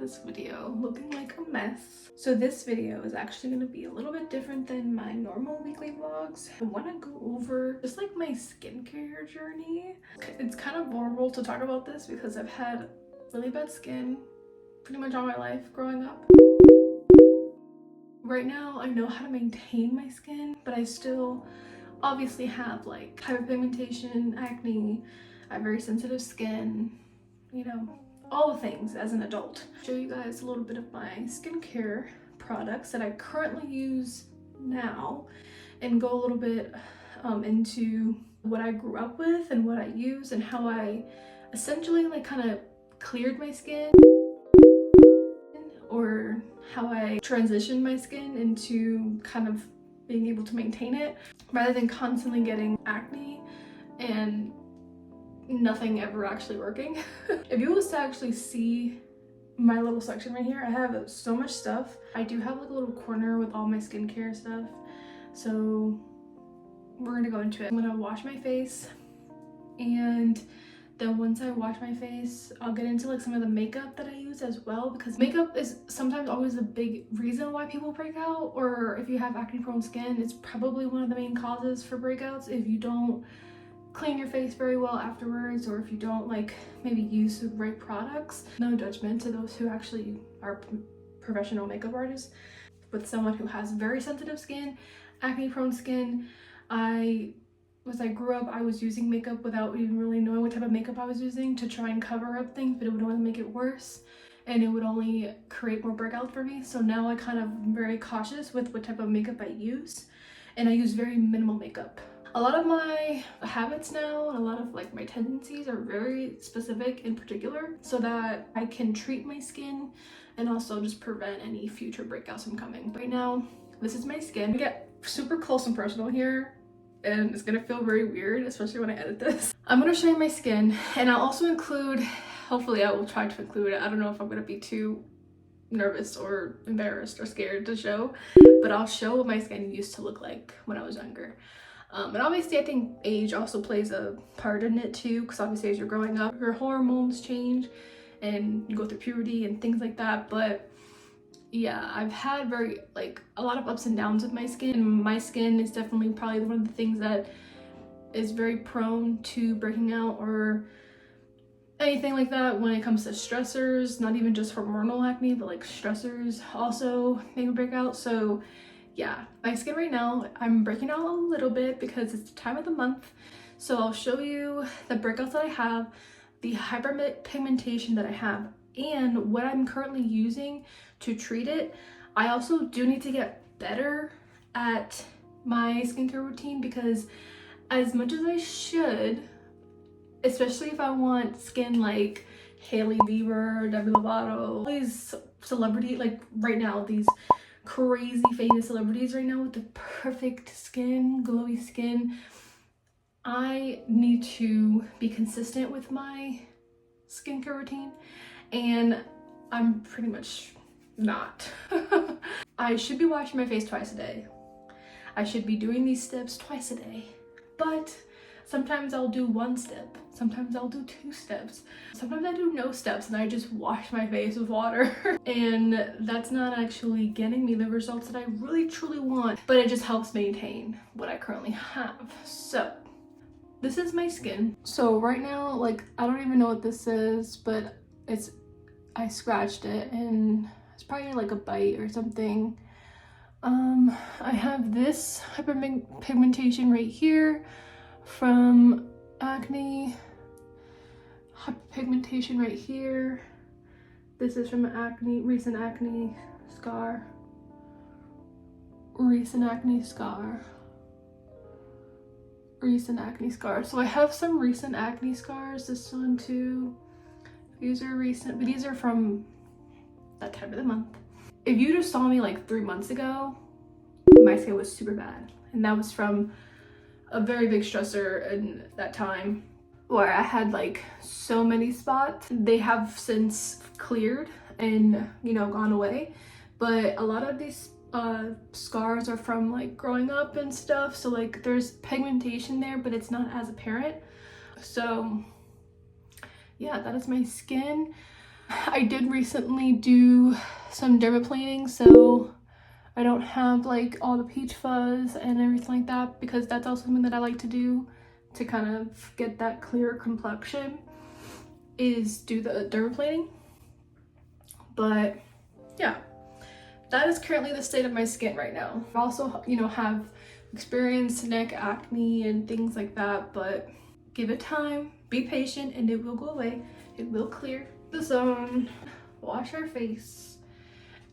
this video looking like a mess. So this video is actually going to be a little bit different than my normal weekly vlogs. I want to go over just like my skincare journey. It's kind of vulnerable to talk about this because I've had really bad skin pretty much all my life growing up. Right now I know how to maintain my skin, but I still obviously have like hyperpigmentation, acne, I have very sensitive skin, you know, all the things as an adult. Show you guys a little bit of my skincare products that I currently use now and go a little bit into what I grew up with and what I use and how I essentially like kind of cleared my skin, or how I transitioned my skin into kind of being able to maintain it rather than constantly getting acne and nothing ever actually working. If you was to actually see my little section right here, I have so much stuff. I do have like a little corner with all my skincare stuff, so we're gonna go into it. I'm gonna wash my face, and then once I wash my face, I'll get into like some of the makeup that I use as well, because makeup is sometimes always a big reason why people break out, or if you have acne prone skin, it's probably one of the main causes for breakouts if you don't clean your face very well afterwards, or if you don't like maybe use the right products. No judgment to those who actually are professional makeup artists. With someone who has very sensitive skin, acne prone skin, as I grew up, I was using makeup without even really knowing what type of makeup I was using to try and cover up things, but it would only make it worse and it would only create more breakouts for me. So now I kind of am very cautious with what type of makeup I use, and I use very minimal makeup. A lot of my habits now and a lot of like my tendencies are very specific in particular so that I can treat my skin and also just prevent any future breakouts from coming. Right now, this is my skin. I get super close and personal here, and it's gonna feel very weird, especially when I edit this. I'm gonna show you my skin, and I'll also include, hopefully I will try to include it. I don't know if I'm gonna be too nervous or embarrassed or scared to show, but I'll show what my skin used to look like when I was younger. And obviously I think age also plays a part in it too, because obviously as you're growing up, your hormones change and you go through puberty and things like that. But yeah, I've had a lot of ups and downs with my skin. My skin is definitely probably one of the things that is very prone to breaking out or anything like that when it comes to stressors, not even just hormonal acne, but like stressors also make a breakout. So yeah, my skin right now, I'm breaking out a little bit because it's the time of the month. So I'll show you the breakouts that I have, the hyperpigmentation that I have, and what I'm currently using to treat it. I also do need to get better at my skincare routine, because as much as I should, especially if I want skin like Hailey Bieber, Demi Lovato, these celebrity, like right now, these crazy famous celebrities right now with the perfect skin, glowy skin, I need to be consistent with my skincare routine, and I'm pretty much not. I should be washing my face twice a day. I should be doing these steps twice a day, but sometimes I'll do one step, sometimes I'll do 2 steps, sometimes I do no steps and I just wash my face with water. And that's not actually getting me the results that I really truly want, but it just helps maintain what I currently have. So this is my skin. So right now, like, I don't even know what this is, but I scratched it and it's probably like a bite or something. I have this hyperpigmentation right here from acne, hyperpigmentation right here. This is from recent acne scar. So I have some recent acne scars. This one too. These are recent, but these are from that time of the month. If you just saw me like 3 months ago, my skin was super bad, and that was from a very big stressor in that time where I had like so many spots. They have since cleared and, you know, gone away, but a lot of these scars are from like growing up and stuff, so like there's pigmentation there, but it's not as apparent. So yeah, that is my skin. I did recently do some dermaplaning, so I don't have like all the peach fuzz and everything like that, because that's also something that I like to do to kind of get that clear complexion, is do the dermaplaning. But yeah, that is currently the state of my skin right now. I also, you know, have experienced neck acne and things like that, but give it time, be patient, and it will go away. It will clear the zone. Wash our face,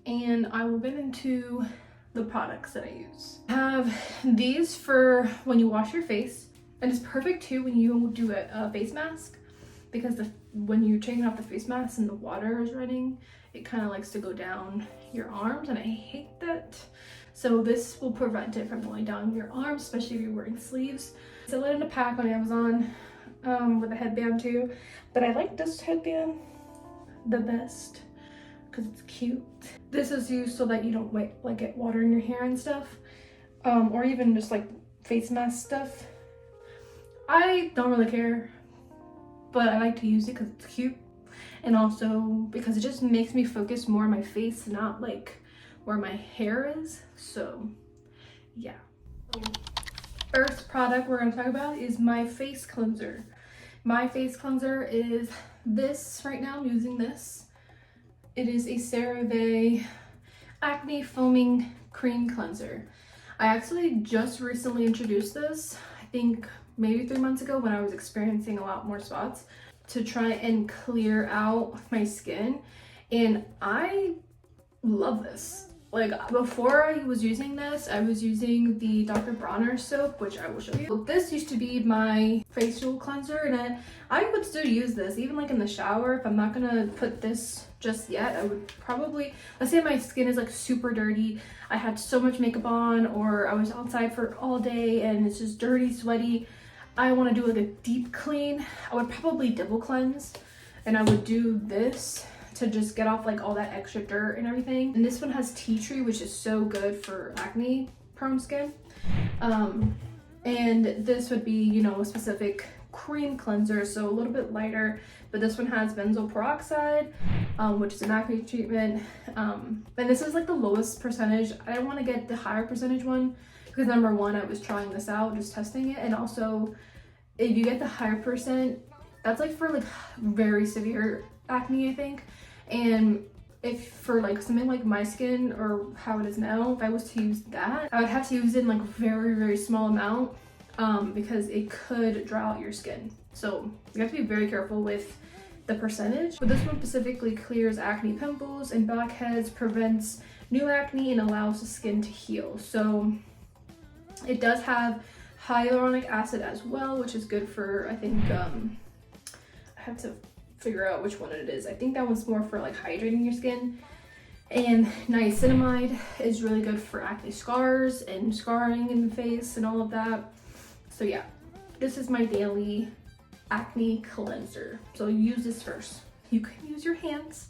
and I will get into the products that I use. I have these for when you wash your face, and it's perfect too when you do a face mask, because when you're taking off the face mask and the water is running, it kind of likes to go down your arms, and I hate that. So this will prevent it from going down your arms, especially if you're wearing sleeves. I sell it in a pack on Amazon with a headband too, but I like this headband the best because it's cute. This is used so that you don't like get water in your hair and stuff, or even just like face mask stuff. I don't really care, but I like to use it because it's cute, and also because it just makes me focus more on my face, not like where my hair is. So yeah. First product we're going to talk about is my face cleanser. My face cleanser is this right now. I'm using this. It is a CeraVe acne foaming cream cleanser. I actually just recently introduced this, I think maybe 3 months ago, when I was experiencing a lot more spots, to try and clear out my skin, and I love this. Like, before I was using this, I was using the Dr. Bronner soap, which I will show you. This used to be my facial cleanser, and I would still use this, even like in the shower. If I'm not gonna put this just yet, I would probably, let's say my skin is like super dirty, I had so much makeup on, or I was outside for all day and it's just dirty, sweaty, I want to do like a deep clean, I would probably double cleanse, and I would do this to just get off like all that extra dirt and everything. And this one has tea tree, which is so good for acne prone skin. And this would be, you know, a specific cream cleanser, so a little bit lighter, but this one has benzoyl peroxide, which is an acne treatment, and this is like the lowest percentage. I don't want to get the higher percentage one because, number one, I was trying this out, just testing it, and also if you get the higher percent, that's like for like very severe acne, I think. And if for like something like my skin or how it is now, if I was to use that, I would have to use it in like very, very small amount, because it could dry out your skin. So you have to be very careful with the percentage. But this one specifically clears acne pimples and blackheads, prevents new acne, and allows the skin to heal. So it does have hyaluronic acid as well, which is good for, I think, I have to figure out which one it is. I think that one's more for like hydrating your skin. And niacinamide is really good for acne scars and scarring in the face and all of that. So yeah, this is my daily acne cleanser. So use this first. You can use your hands,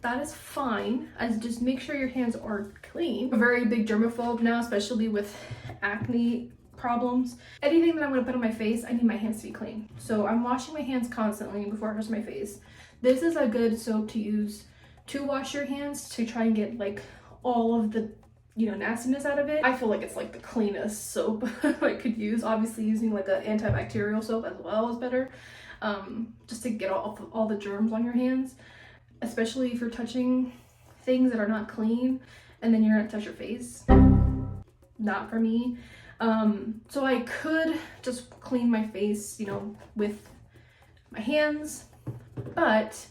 that is fine, as just make sure your hands are clean. I'm a very big germaphobe now, especially with acne problems. Anything that I'm gonna put on my face, I need my hands to be clean. So I'm washing my hands constantly before I touch my face. This is a good soap to use to wash your hands, to try and get like all of the, you know, nastiness out of it. I feel like it's like the cleanest soap I could use. Obviously using like an antibacterial soap as well is better, just to get all the germs on your hands, especially if you're touching things that are not clean and then you're gonna touch your face. Not for me. So I could just clean my face, you know, with my hands, but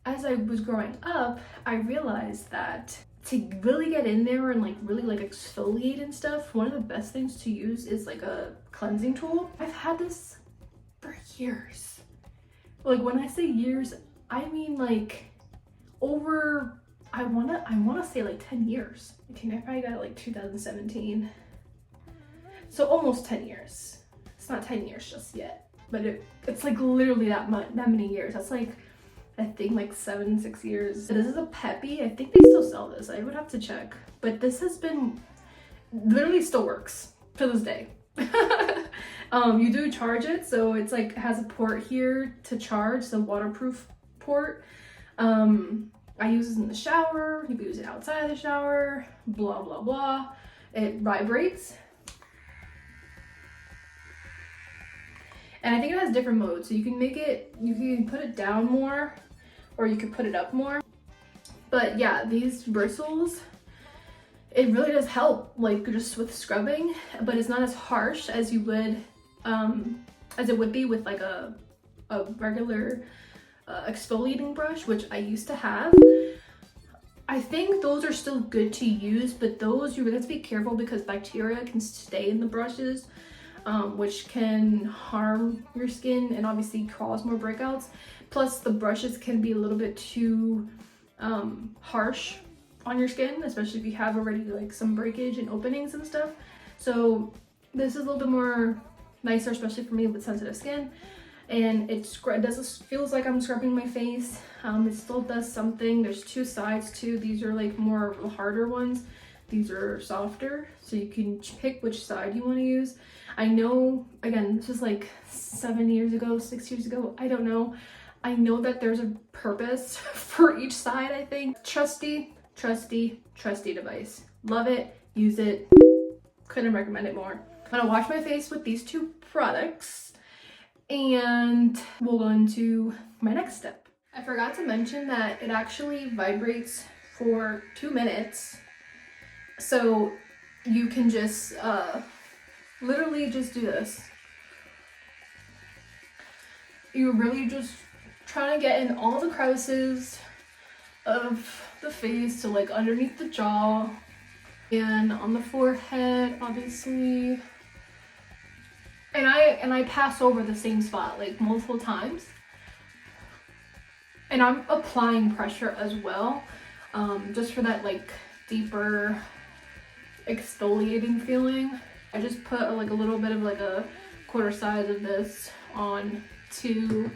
as I was growing up, I realized that to really get in there and like really like exfoliate and stuff, one of the best things to use is like a cleansing tool. I've had this for years. Like when I say years, I mean like over, I wanna say like 10 years. Okay, I probably got it like 2017. So almost 10 years. It's not 10 years just yet, but it's like literally that many years. That's like, I think like 6 years. This is a Peppy. I think they still sell this. I would have to check, but this has been, literally still works to this day. You do charge it, so it's like, it has a port here to charge, the waterproof port. I use this in the shower, you can use it outside of the shower, blah, blah, blah. It vibrates. And I think it has different modes. So you can make it, you can put it down more or you can put it up more. But yeah, these bristles, it really does help, like just with scrubbing, but it's not as harsh as you would, as it would be with like a regular exfoliating brush, which I used to have. I think those are still good to use, but those you really have to be careful because bacteria can stay in the brushes, which can harm your skin and obviously cause more breakouts. Plus the brushes can be a little bit too harsh on your skin, especially if you have already like some breakage and openings and stuff. So this is a little bit more nicer, especially for me with sensitive skin. And it feels like I'm scrubbing my face. It still does something. There's two sides too. These are like more of the harder ones. These are softer, so you can pick which side you want to use. I know, again, this was like 7 years ago, 6 years ago, I don't know. I know that there's a purpose for each side, I think. Trusty device. Love it, use it, couldn't recommend it more. I'm gonna wash my face with these two products and we'll go into my next step. I forgot to mention that it actually vibrates for 2 minutes. So you can just literally just do this. You're really just trying to get in all the crevices of the face, so like underneath the jaw and on the forehead, obviously. And I pass over the same spot like multiple times. And I'm applying pressure as well, just for that like deeper exfoliating feeling. I just put like a little bit of like a quarter size of this on to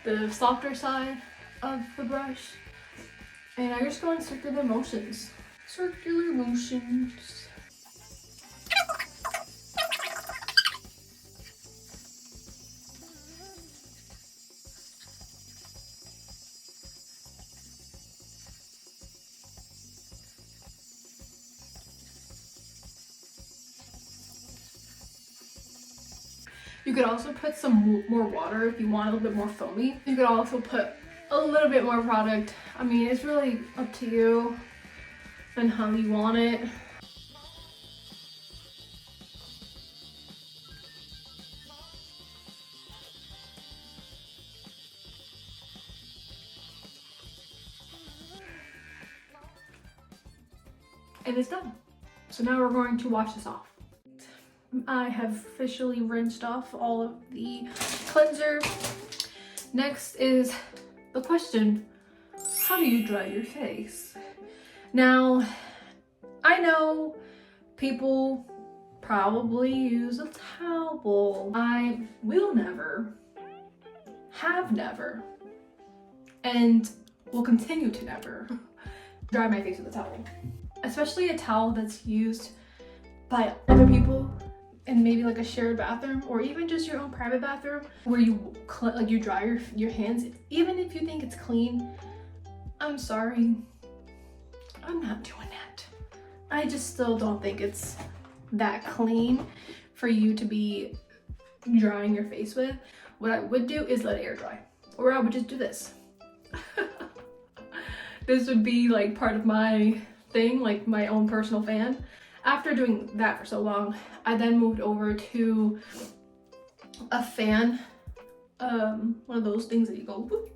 the softer side of the brush. And I just go in circular motions. Circular motions. You could also put some more water if you want a little bit more foamy. You could also put a little bit more product. I mean, it's really up to you and how you want it. And it's done. So now we're going to wash this off. I have officially rinsed off all of the cleanser. Next is the question, how do you dry your face? Now, I know people probably use a towel. I will never, have never, and will continue to never dry my face with a towel. Especially a towel that's used by other people in maybe like a shared bathroom or even just your own private bathroom where you dry your hands. Even if you think it's clean, I'm sorry, I'm not doing that. I just still don't think it's that clean for you to be drying your face with. What I would do is let it air dry, or I would just do this. This would be like part of my thing, like my own personal fan. After doing that for so long, I then moved over to a fan, one of those things that you go whoop.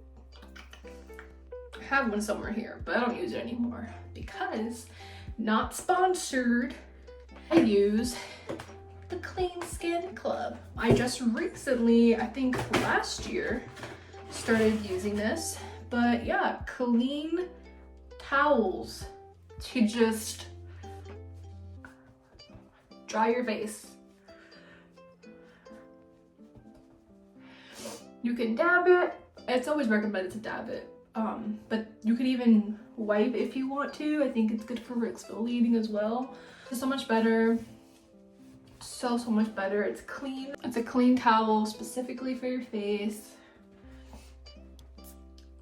I have one somewhere here, but I don't use it anymore because, not sponsored, I use the Clean Skin Club. I just recently, I think last year, started using this, but yeah, clean towels to just dry your face. You can dab it. It's always recommended to dab it, but you could even wipe if you want to. I think it's good for exfoliating as well. It's so much better. So much better. It's clean. It's a clean towel specifically for your face.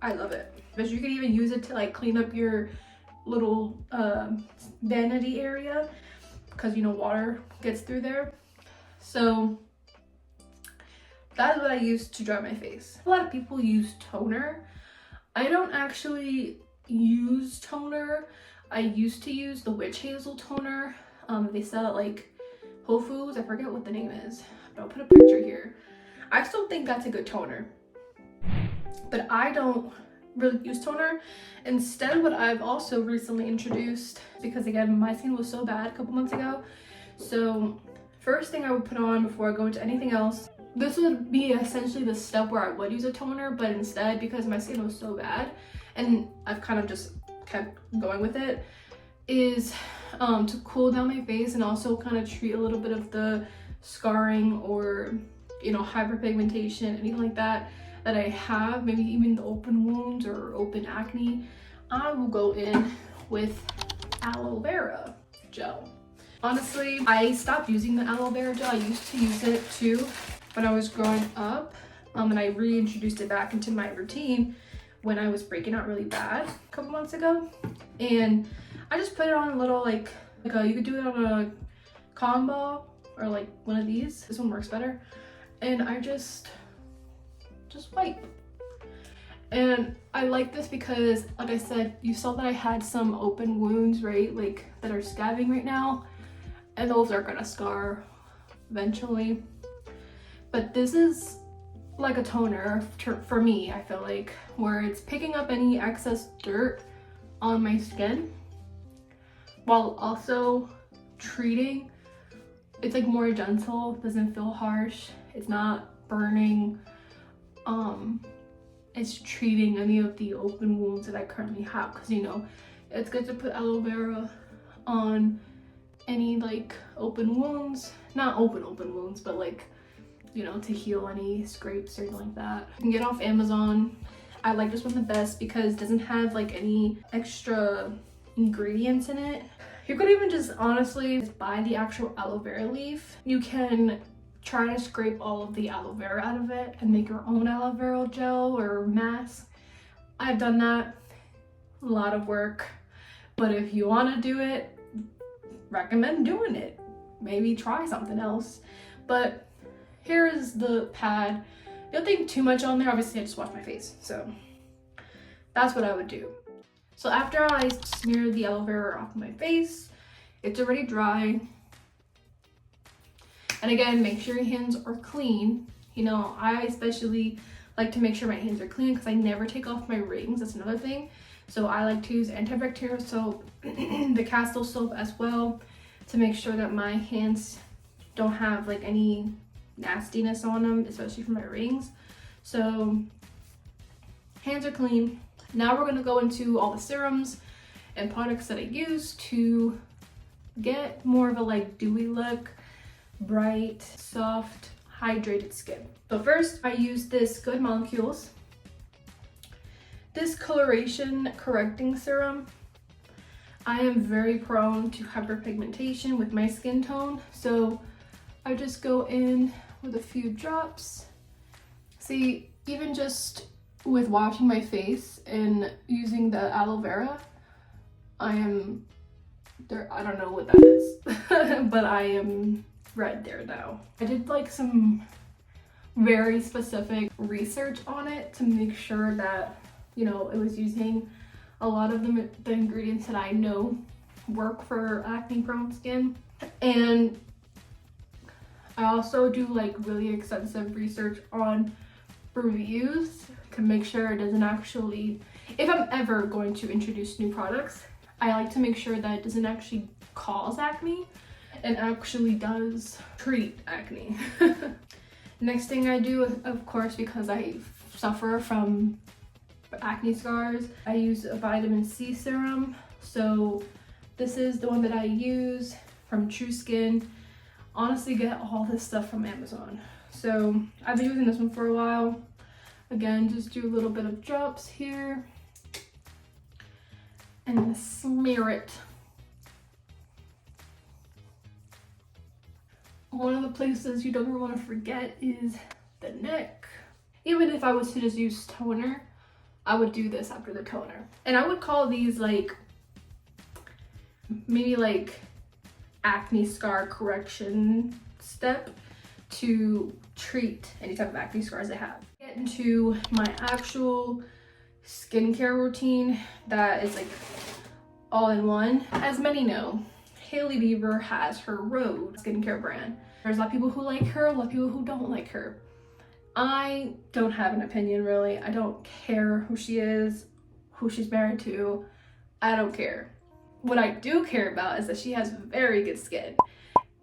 I love it. But you can even use it to like clean up your little vanity area, because you know water gets through there. So that is what I use to dry my face. A lot of people use toner. I don't actually use toner. I used to use the witch hazel toner. They sell it like Whole Foods. I forget what the name is, but I'll put a picture here. I still think that's a good toner, but I don't really use toner. Instead, what I've also recently introduced, because again my skin was so bad a couple months ago, so first thing I would put on before I go into anything else, this would be essentially the step where I would use a toner, but instead, because my skin was so bad and I've kind of just kept going with it, is to cool down my face and also kind of treat a little bit of the scarring or, you know, hyperpigmentation, anything like that that I have, maybe even the open wounds or open acne. I will go in with aloe vera gel. Honestly, I stopped using the aloe vera gel. I used to use it too when I was growing up, and I reintroduced it back into my routine when I was breaking out really bad a couple months ago. And I just put it on a little like you could do it on a cotton ball or like one of these. This one works better. And I just wipe. And I like this because, like I said, you saw that I had some open wounds, right? Like that are scabbing right now, and those are gonna scar eventually. But this is like a toner for me, I feel like, where it's picking up any excess dirt on my skin while also treating. It's like more gentle, doesn't feel harsh, it's not burning. It's treating any of the open wounds that I currently have, because you know it's good to put aloe vera on any like open wounds, not open wounds, but like, you know, to heal any scrapes or anything like that. You can get off Amazon. I like this one the best because it doesn't have like any extra ingredients in it. You could even just honestly just buy the actual aloe vera leaf. You can try to scrape all of the aloe vera out of it and make your own aloe vera gel or mask. I've done that. A lot of work, but if you want to do it, recommend doing it. Maybe try something else. But here is the pad. Don't think too much on there. Obviously I just wash my face, so that's what I would do. So after I smear the aloe vera off my face, it's already dry. And again, make sure your hands are clean. You know, I especially like to make sure my hands are clean because I never take off my rings. That's another thing. So I like to use antibacterial soap, the Castle soap as well, to make sure that my hands don't have like any nastiness on them, especially for my rings. So hands are clean. Now we're gonna go into all the serums and products that I use to get more of a like dewy look, bright, soft, hydrated skin. So first I use this Good Molecules, this coloration correcting serum. I am very prone to hyperpigmentation with my skin tone, so I just go in with a few drops. See, even just with washing my face and using the aloe vera, I am there. I don't know what that is, but I am red there now. I did like some very specific research on it to make sure that, you know, it was using a lot of the ingredients that I know work for acne prone skin. And I also do like really extensive research on reviews to make sure it doesn't actually, if I'm ever going to introduce new products, I like to make sure that it doesn't actually cause acne and actually does treat acne. Next thing I do, of course, because I suffer from acne scars, I use a vitamin C serum. So this is the one that I use from True Skin. Honestly, get all this stuff from Amazon. So I've been using this one for a while. Again, just do a little bit of drops here and smear it. One of the places you don't ever want to forget is the neck. Even if I was to just use toner, I would do this after the toner. And I would call these like, maybe like acne scar correction step to treat any type of acne scars I have. Get into my actual skincare routine that is like all in one. As many know, Hailey Bieber has her Rhode skincare brand. There's a lot of people who like her, a lot of people who don't like her. I don't have an opinion really. I don't care who she is, who she's married to. I don't care. What I do care about is that she has very good skin.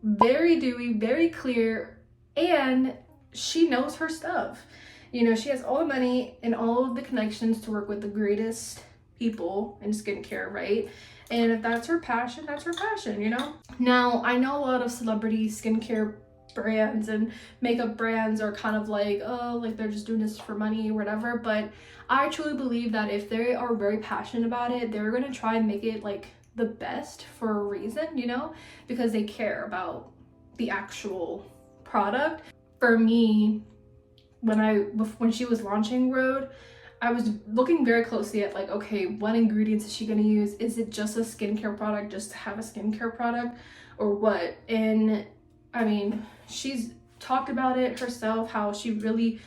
Very dewy, very clear, and she knows her stuff. You know, she has all the money and all of the connections to work with the greatest people in skincare, right? And if that's her passion, that's her passion, you know? Now, I know a lot of celebrity skincare brands and makeup brands are kind of like, oh, like they're just doing this for money or whatever, but I truly believe that if they are very passionate about it, they're gonna try and make it like the best for a reason, you know, because they care about the actual product. For me, when she was launching Rhode, I was looking very closely at like, okay, what ingredients is she gonna use? Is it just a skincare product just to have a skincare product or what? And I mean, she's talked about it herself, how she really,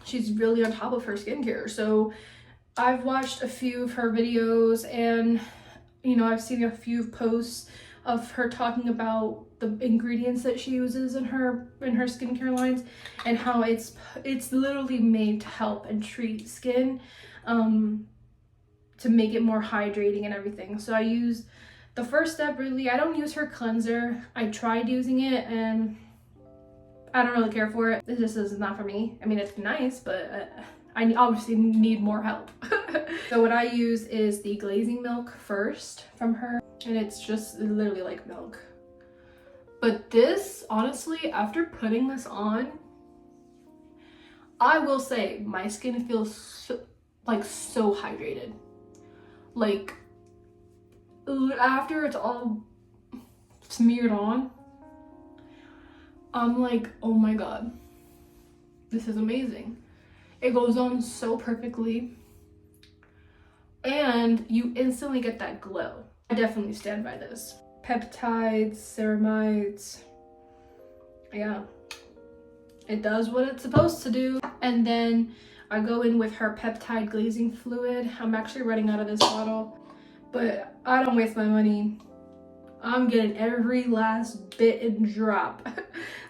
she's really on top of her skincare. So I've watched a few of her videos and, you know, I've seen a few posts of her talking about the ingredients that she uses in her skincare lines and how it's literally made to help and treat skin, to make it more hydrating and everything. So I use the first step, really, I don't use her cleanser. I tried using it and I don't really care for it. It just is not for me. I mean, it's nice, but I obviously need more help. So what I use is the glazing milk first from her, and it's just literally like milk. But this, honestly, after putting this on, I will say my skin feels so hydrated. Like, after it's all smeared on, I'm like, oh my god, this is amazing. It goes on so perfectly and you instantly get that glow. I definitely stand by this. Peptides, ceramides, yeah, it does what it's supposed to do. And then I go in with her peptide glazing fluid. I'm actually running out of this bottle, but I don't waste my money. I'm getting every last bit and drop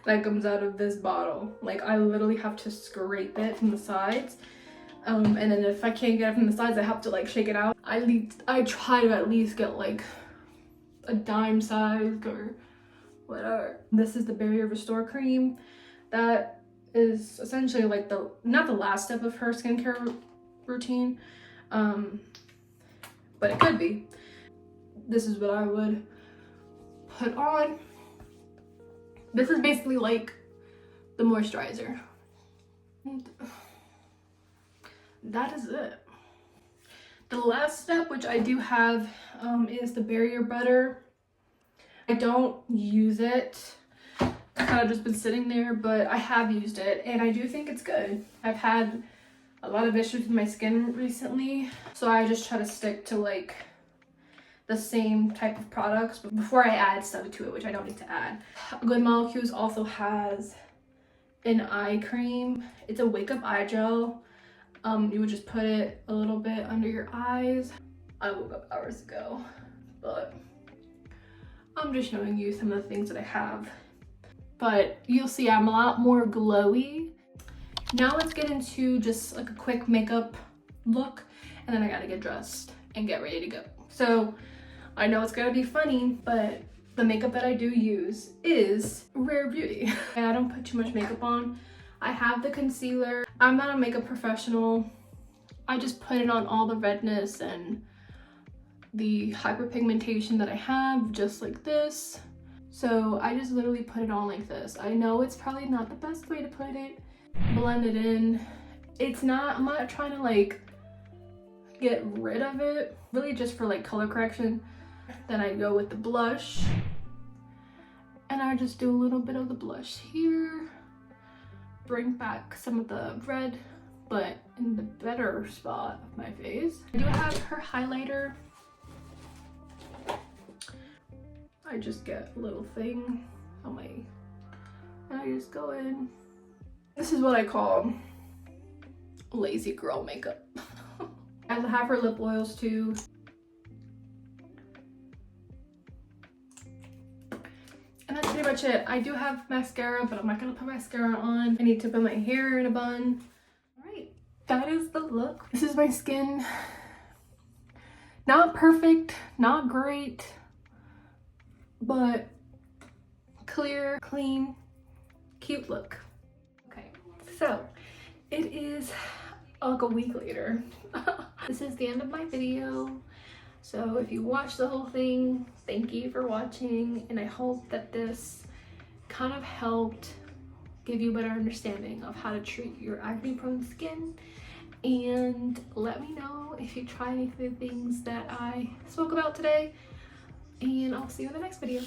that comes out of this bottle. Like, I literally have to scrape it from the sides. And then if I can't get it from the sides, I have to like shake it out. I try to at least get like a dime sized or whatever. This is the Barrier Restore Cream. That is essentially like not the last step of her skincare routine, but it could be. This is what I would put on. This is basically like the moisturizer. That is it. The last step, which I do have, is the barrier butter. I don't use it. It's kind of just been sitting there, but I have used it and I do think it's good. I've had a lot of issues with my skin recently, so I just try to stick to like the same type of products before I add stuff to it, which I don't need to add. Good Molecules also has an eye cream. It's a wake up eye gel. You would just put it a little bit under your eyes. I woke up hours ago, but I'm just showing you some of the things that I have. But you'll see I'm a lot more glowy. Now let's get into just like a quick makeup look, and then I gotta get dressed and get ready to go. So I know it's gonna be funny, but the makeup that I do use is Rare Beauty. And I don't put too much makeup on. I have the concealer. I'm not a makeup professional. I just put it on all the redness and the hyperpigmentation that I have, just like this. So I just literally put it on like this. I know it's probably not the best way to put it. Blend it in. I'm not trying to like get rid of it, really just for like color correction. Then I go with the blush and I just do a little bit of the blush here, bring back some of the red but in the better spot of my face. I do have her highlighter. I just get a little thing on my, and I just go in. This is what I call lazy girl makeup. I have her lip oils too. And that's pretty much it. I do have mascara, but I'm not gonna put mascara on. I need to put my hair in a bun. All right, that is the look. This is my skin. Not perfect, not great, but clear, clean, cute look. Okay, so it is like a week later. This is the end of my video. So if you watched the whole thing, thank you for watching, and I hope that this kind of helped give you a better understanding of how to treat your acne-prone skin. And let me know if you try any of the things that I spoke about today, and I'll see you in the next video.